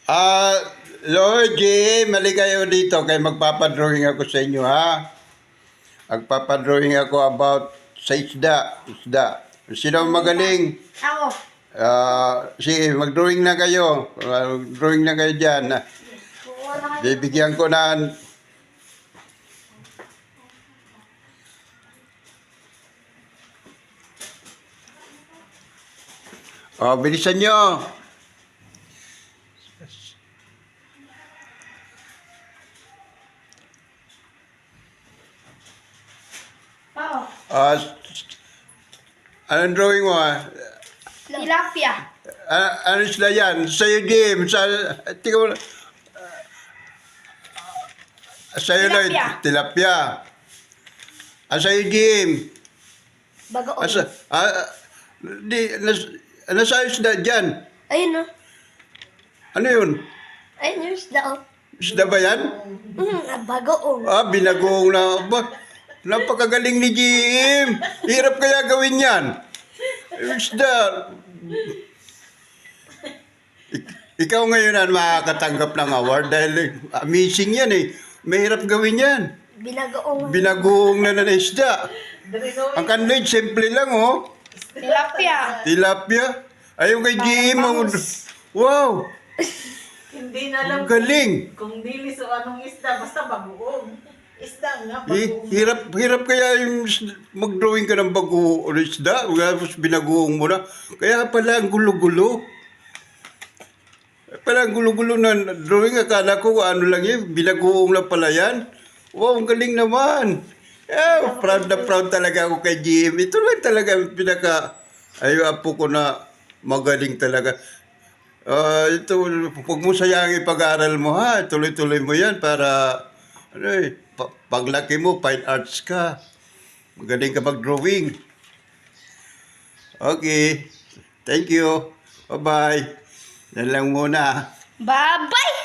Ah, Lord Jim, mali kayo dito kay magpapadrawing ako sa inyo, ha? Magpapadrawing ako about sa isda. Isda. Sino ang magaling? Ako. Sige, mag-drawing na kayo. Drawing na kayo dyan. Bibigyan ko na. Bilisan nyo. Ako. Anong drawing mo? Tilapia. Ano sila yan? Sa'yo, Jim. Tingnan mo. Sa'yo na Tilapia. tilapia. Sa'yo, Jim. Bagoong. Nasa isda dyan. Ayun o. Ano yun? Ayun yung isda o. Isda ba yan? Bagoong. Binagong na. Napakagaling ni Jim. Hirap kaya gawin yan. Isda. Ikaw ngayon makakatanggap ng award dahil amazing yan eh. Mahirap gawin yan. Binagoong. Binagong na ng isda. Ang kanlid, simple lang oh. Tilapia. Tilapia. Ayun kay Jim. Wow. Hindi na lang Galing. kung dilis o anong isda, basta bagoong. Isda nga, bagoong. Hirap kaya yung mag-drawing ka ng bago o isda, tapos binagoong mo na. Kaya pala ang gulo-gulo. Pala ang gulo-gulo na drawing, akala ko ano lang yun, binagoong lang pala yan. Wow, ang galing naman. Proud na proud talaga ako kay Jim. Ito lang talaga apo ko na magaling talaga. Ito, huwag mo sayangin pag-aaral mo ha. Tuloy-tuloy mo yan para paglaki mo, fine arts ka. Magaling ka mag-drawing. Okay. Thank you. Bye-bye. Yan lang muna. Bye-bye!